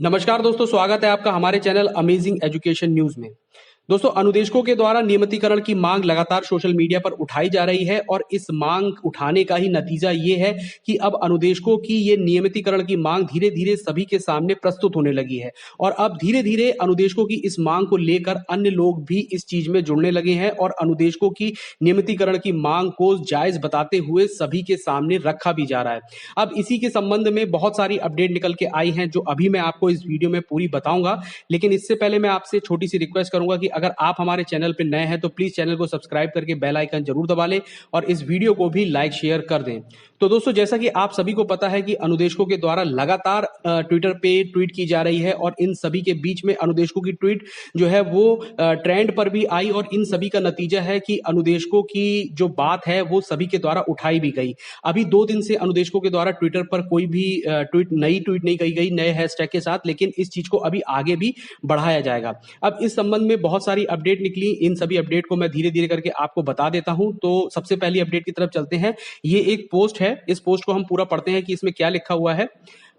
नमस्कार दोस्तों, स्वागत है आपका हमारे चैनल अमेजिंग एजुकेशन न्यूज में। दोस्तों, अनुदेशकों के द्वारा नियमितीकरण की मांग लगातार सोशल मीडिया पर उठाई जा रही है और इस मांग उठाने का ही नतीजा ये है कि अब अनुदेशकों की ये नियमितीकरण की मांग धीरे धीरे सभी के सामने प्रस्तुत होने लगी है और अब धीरे धीरे अनुदेशकों की इस मांग को लेकर अन्य लोग भी इस चीज में जुड़ने लगे हैं और अनुदेशकों की नियमितीकरण की मांग को जायज बताते हुए सभी के सामने रखा भी जा रहा है। अब इसी के संबंध में बहुत सारी अपडेट निकल के आई हैं जो अभी मैं आपको इस वीडियो में पूरी बताऊंगा, लेकिन इससे पहले मैं आपसे छोटी सी रिक्वेस्ट करूंगा कि अगर आप हमारे चैनल पर नए हैं तो प्लीज चैनल को सब्सक्राइब करके बेल आइकन जरूर दबा लें और इस वीडियो को भी लाइक शेयर कर दें। तो दोस्तों, जैसा कि आप सभी को पता है कि अनुदेशकों के द्वारा लगातार ट्विटर पे ट्वीट की जा रही है और इन सभी के बीच में अनुदेशकों की ट्वीट जो है वो ट्रेंड पर भी आई और इन सभी का नतीजा है कि अनुदेशकों की जो बात है वो सभी के द्वारा उठाई भी गई। अभी 2 दिन से अनुदेशकों के द्वारा ट्विटर पर कोई भी नई ट्वीट नहीं कही गई नए हैशटैग के साथ, लेकिन इस चीज को अभी आगे भी बढ़ाया जाएगा। अब इस संबंध में बहुत सारी अपडेट निकली, इन सभी अपडेट को मैं धीरे धीरे करके आपको बता देता हूं। तो सबसे पहली अपडेट की तरफ चलते हैं। ये एक पोस्ट है, इस पोस्ट को हम पूरा पढ़ते हैं कि इसमें क्या लिखा हुआ है।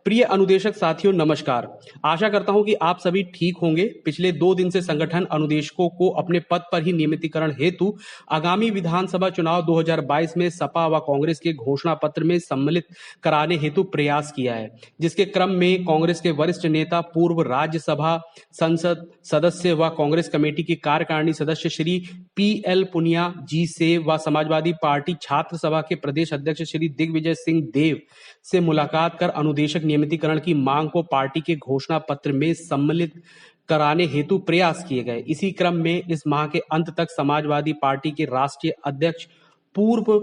प्रिय अनुदेशक साथियों, नमस्कार। आशा करता हूं कि आप सभी ठीक होंगे। पिछले 2 दिन से संगठन अनुदेशकों को अपने पद पर ही नियमितीकरण हेतु आगामी विधानसभा चुनाव 2022 में सपा व कांग्रेस के घोषणा पत्र में सम्मिलित कराने हेतु प्रयास किया है, जिसके क्रम में कांग्रेस के वरिष्ठ नेता, पूर्व राज्यसभा संसद सदस्य व कांग्रेस कमेटी की कार्यकारिणी सदस्य श्री PL पुनिया जी से व समाजवादी पार्टी छात्र सभा के प्रदेश अध्यक्ष श्री दिग्विजय सिंह देव से मुलाकात कर अनुदेशक नियमितीकरण की मांग को पार्टी के घोषणा पत्र में सम्मिलित कराने हेतु प्रयास किए गए। इसी क्रम में इस माह के अंत तक समाजवादी पार्टी के राष्ट्रीय अध्यक्ष, पूर्व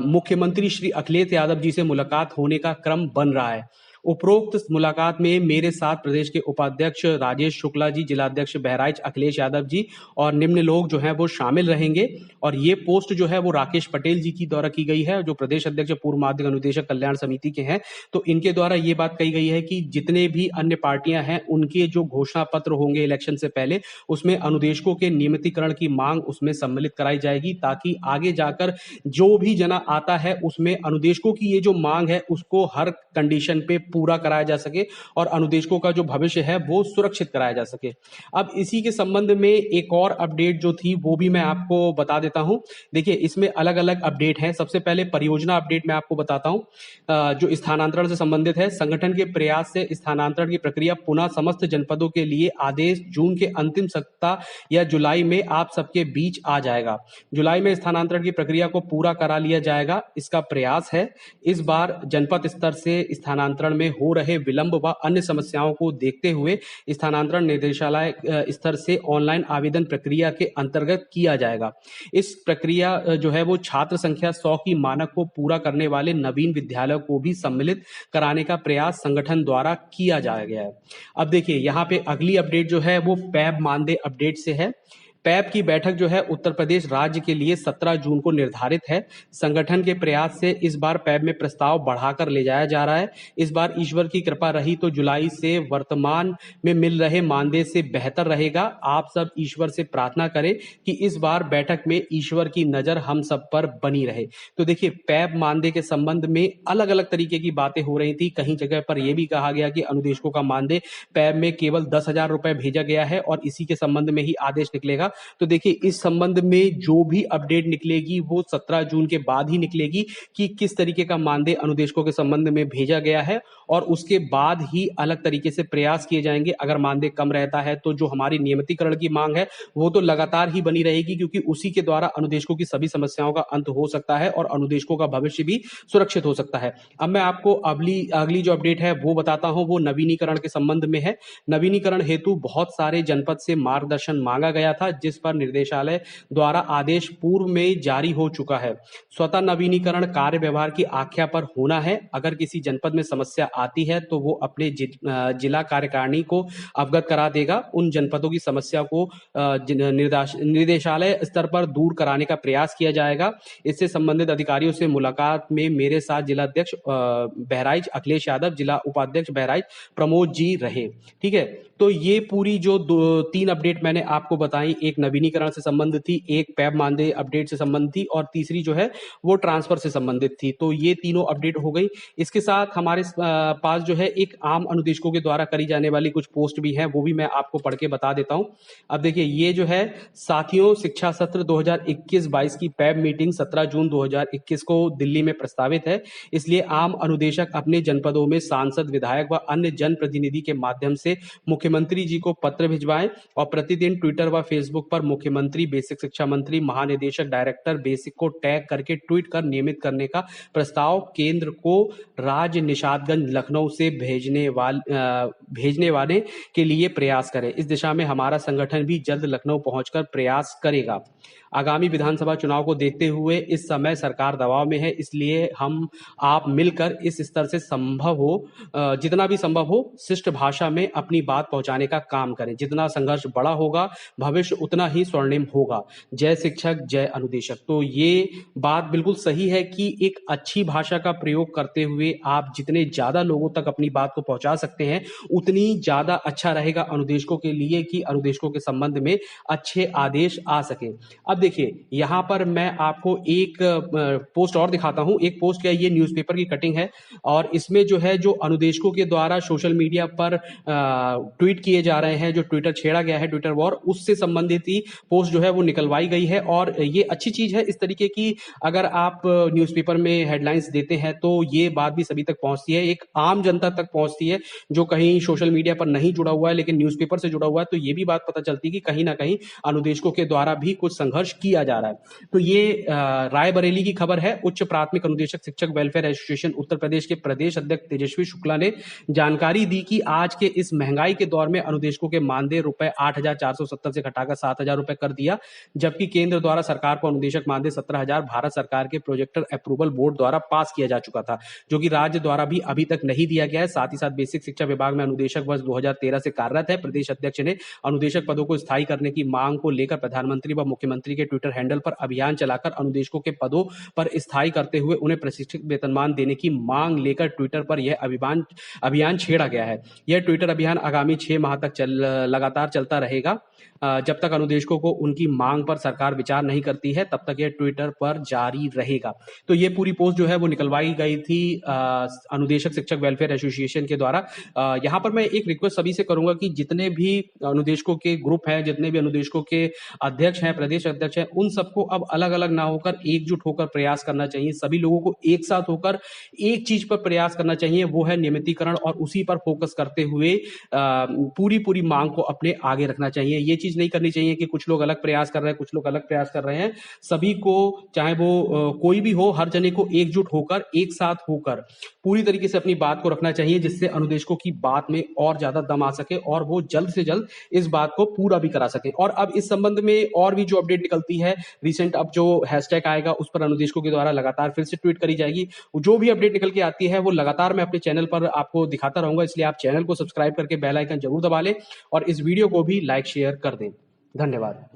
मुख्यमंत्री श्री अखिलेश यादव जी से मुलाकात होने का क्रम बन रहा है। उपरोक्त मुलाकात में मेरे साथ प्रदेश के उपाध्यक्ष राजेश शुक्ला जी, जिलाध्यक्ष बहराइच अखिलेश यादव जी और निम्न लोग जो हैं वो शामिल रहेंगे। और ये पोस्ट जो है वो राकेश पटेल जी की द्वारा की गई है, जो प्रदेश अध्यक्ष पूर्व माध्यमिक अनुदेशक कल्याण समिति के हैं। तो इनके द्वारा ये बात कही गई है कि जितने भी अन्य पार्टियां हैं उनके जो घोषणा पत्र होंगे इलेक्शन से पहले, उसमें अनुदेशकों के नियमितीकरण की मांग उसमें सम्मिलित कराई जाएगी, ताकि आगे जाकर जो भी जना आता है उसमें अनुदेशकों की ये जो मांग है उसको हर कंडीशन पे पूरा कराया जा सके और अनुदेशकों का जो भविष्य है वो सुरक्षित कराया जा सके। अब इसी के संबंध में एक और अपडेट जो थी वो भी मैं आपको बता देता हूं। देखिए, इसमें अलग अलग अपडेट हैं। सबसे पहले परियोजना अपडेट मैं आपको बताता हूं, जो स्थानांतरण से संबंधित है। संगठन के प्रयास से स्थानांतरण की प्रक्रिया पुनः समस्त जनपदों के लिए आदेश जून के अंतिम सप्ताह या जुलाई में आप सबके बीच आ जाएगा। जुलाई में स्थानांतरण की प्रक्रिया को पूरा करा लिया जाएगा, इसका प्रयास है। इस बार जनपद स्तर से स्थानांतरण में हो रहे विलंब व अन्य समस्याओं को देखते हुए स्थानांतरण निदेशालय स्तर से ऑनलाइन आवेदन प्रक्रिया के अंतर्गत किया जाएगा। इस प्रक्रिया जो है वो छात्र संख्या 100 की मानक को पूरा करने वाले नवीन विद्यालयों को भी सम्मिलित कराने का प्रयास संगठन द्वारा किया जा गया है। अब देखिए, यहाँ पे अगली अपडेट जो है वो पैब मानदेय अपडेट से है। पैब की बैठक जो है उत्तर प्रदेश राज्य के लिए 17 जून को निर्धारित है। संगठन के प्रयास से इस बार पैब में प्रस्ताव बढ़ाकर ले जाया जा रहा है। इस बार ईश्वर की कृपा रही तो जुलाई से वर्तमान में मिल रहे मानदेय से बेहतर रहेगा। आप सब ईश्वर से प्रार्थना करें कि इस बार बैठक में ईश्वर की नजर हम सब पर बनी रहे। तो देखिए, पैब मानदेय के संबंध में अलग अलग तरीके की बातें हो रही थी। कहीं जगह पर यह भी कहा गया कि अनुदेशकों का मानदेय पैब में केवल 10,000 रुपए भेजा गया है और इसी के संबंध में ही आदेश निकलेगा। तो देखिए, इस संबंध में जो भी अपडेट निकलेगी वो 17 जून के बाद ही निकलेगी कि किस तरीके का मानदेय अनुदेशकों के संबंध में भेजा गया है और उसके बाद ही अलग तरीके से प्रयास किए जाएंगे। अगर मानदेय कम रहता है तो जो हमारी नियमितीकरण की मांग है वो तो लगातार ही बनी रहेगी, क्योंकि उसी के द्वारा अनुदेशकों की सभी समस्याओं का अंत हो सकता है और अनुदेशकों का भविष्य भी सुरक्षित हो सकता है। अब मैं आपको अगली जो अपडेट है वो बताता हूं, वो नवीनीकरण के संबंध में है। नवीनीकरण हेतु बहुत सारे जनपद से मार्गदर्शन मांगा गया था, जिस पर निर्देशालय द्वारा आदेश पूर्व में जारी हो चुका है। स्वतः नवीनीकरण कार्य व्यवहार की आख्या पर होना है। अगर किसी जनपद में समस्या आती है तो वो अपने जिला कार्यकारिणी को अवगत करा देगा। उन जनपदों की समस्या को निर्देशालय स्तर पर दूर कराने का प्रयास किया जाएगा। इससे संबंधित अधिकारियों से मुलाकात में मेरे साथ जिलाध्यक्ष बहराइच अखिलेश यादव, जिला उपाध्यक्ष बहराइच प्रमोद जी रहे। ठीक है, तो ये पूरी जो 3 अपडेट मैंने आपको बताई, एक नवीनीकरण से संबंधित थी, एक पैब मानदेय अपडेट से संबंधित थी और तीसरी जो है वो ट्रांसफर से संबंधित थी। तो ये तीनों अपडेट हो गई। इसके साथ हमारे पास जो है एक आम अनुदेशकों के द्वारा करी जाने वाली कुछ पोस्ट भी हैं, वो भी मैं आपको पढ़ के बता देता हूं। अब देखिए, ये जो है साथियों, शिक्षा सत्र 2021-22 की पैब मीटिंग 17 जून 2021 को दिल्ली में प्रस्तावित है। इसलिए आम अनुदेशक अपने जनपदों में सांसद, विधायक व अन्य जनप्रतिनिधि के माध्यम से मुख्यमंत्री जी को पत्र भिजवाएं और प्रतिदिन ट्विटर व फेसबुक पर मुख्यमंत्री, बेसिक शिक्षा मंत्री, महानिदेशक, डायरेक्टर बेसिक को टैग करके ट्वीट कर नियमित करने का प्रस्ताव केंद्र को राज्य निषादगंज लखनऊ से भेजने वाले के लिए प्रयास करें। इस दिशा में हमारा संगठन भी जल्द लखनऊ पहुंचकर प्रयास करेगा। आगामी विधानसभा चुनाव को देखते हुए इस समय सरकार दबाव में है, इसलिए हम आप मिलकर इस स्तर से जितना भी संभव हो शिष्ट भाषा में अपनी बात पहुंचाने का काम करें। जितना संघर्ष बड़ा होगा, भविष्य उतना ही स्वर्णिम होगा। जय शिक्षक, जय अनुदेशक। तो ये बात बिल्कुल सही है कि एक अच्छी भाषा का प्रयोग करते हुए आप जितने ज्यादा लोगों तक अपनी बात को पहुंचा सकते हैं, उतनी ज्यादा अच्छा रहेगा अनुदेशकों के लिए कि अनुदेशकों के संबंध में अच्छे आदेश आ सके। अब देखिए, यहां पर मैं आपको एक पोस्ट और दिखाता हूं। एक पोस्ट क्या है, ये न्यूज़पेपर की कटिंग है और इसमें जो है जो अनुदेशकों के द्वारा सोशल मीडिया पर ट्वीट किए जा रहे हैं, जो ट्विटर छेड़ा गया है, ट्विटर वॉर, उससे संबंधित ही पोस्ट जो है वो निकलवाई गई है। और ये अच्छी चीज है इस तरीके की, अगर आप न्यूज़पेपर में हेडलाइंस देते हैं तो ये बात भी सभी तक पहुंचती है, एक आम जनता तक पहुंचती है जो कहीं सोशल मीडिया पर नहीं जुड़ा हुआ है लेकिन न्यूज़पेपर से जुड़ा हुआ है। तो ये भी बात पता चलती है कि कहीं ना कहीं अनुदेशकों के द्वारा भी कुछ संघर्ष किया जा रहा है। तो ये रायबरेली की खबर है। उच्च प्राथमिक अनुदेशक शिक्षक वेलफेयर एसोसिएशन उत्तर प्रदेश के प्रदेश अध्यक्ष तेजस्वी शुक्ला ने जानकारी दी कि आज के इस महंगाई के दौर में अनुदेशकों के मानदेय रुपए 8,470 से घटाकर 7,000 रुपए कर दिया, जबकि केंद्र द्वारा सरकार को अनुदेशक मानदेय 17,000 भारत सरकार के प्रोजेक्टर अप्रूवल बोर्ड द्वारा पास किया जा चुका था, जो कि राज्य द्वारा भी अभी तक नहीं दिया गया है। साथ ही साथ बेसिक शिक्षा विभाग में अनुदेशक वर्ष 2013 से कार्यरत है। प्रदेश अध्यक्ष ने अनुदेशक पदों को स्थायी करने की मांग को लेकर प्रधानमंत्री व मुख्यमंत्री के ट्विटर हैंडल पर अभियान चलाकर अनुदेशकों के पदों पर स्थायी करते हुए उन्हें प्रशिक्षित वेतनमान देने की मांग लेकर ट्विटर पर यह अभियान छेड़ा गया है। यह ट्विटर अभियान आगामी 6 माह तक लगातार चलता रहेगा। जब तक अनुदेशकों को उनकी मांग पर सरकार विचार नहीं करती है, तब तक यह ट्विटर पर जारी रहेगा। तो ये पूरी पोस्ट जो है वो निकलवाई गई थी अनुदेशक शिक्षक वेलफेयर एसोसिएशन के द्वारा। यहाँ पर मैं एक रिक्वेस्ट सभी से करूंगा कि जितने भी अनुदेशकों के ग्रुप हैं, जितने भी अनुदेशकों के अध्यक्ष हैं, प्रदेश अध्यक्ष हैं, उन सबको अब अलग अलग ना होकर एकजुट होकर प्रयास करना चाहिए। सभी लोगों को एक साथ होकर एक चीज पर प्रयास करना चाहिए, वो है नियमितीकरण, और उसी पर फोकस करते हुए पूरी मांग को अपने आगे रखना चाहिए। ये चीज नहीं करनी चाहिए कि कुछ लोग अलग प्रयास कर रहे हैं, कुछ लोग अलग प्रयास कर रहे हैं। सभी को, चाहे वो कोई भी हो, हर जने को एकजुट होकर, एक साथ होकर पूरी तरीके से अपनी बात को रखना चाहिए, जिससे अनुदेशकों की बात में और ज्यादा दम आ सके और वो जल्द से जल्द इस बात को पूरा भी करा सके। और अब इस संबंध में और भी जो अपडेट निकलती है रिसेंट, अब जो हैशटैग आएगा उस पर अनुदेशकों के द्वारा लगातार फिर से ट्वीट करी जाएगी। जो भी अपडेट निकल के आती है वो लगातार मैं अपने चैनल पर आपको दिखाता रहूंगा, इसलिए आप चैनल को सब्सक्राइब करके बेल आइकन जरूर दबा लें और इस वीडियो को भी लाइक शेयर कर दें। धन्यवाद।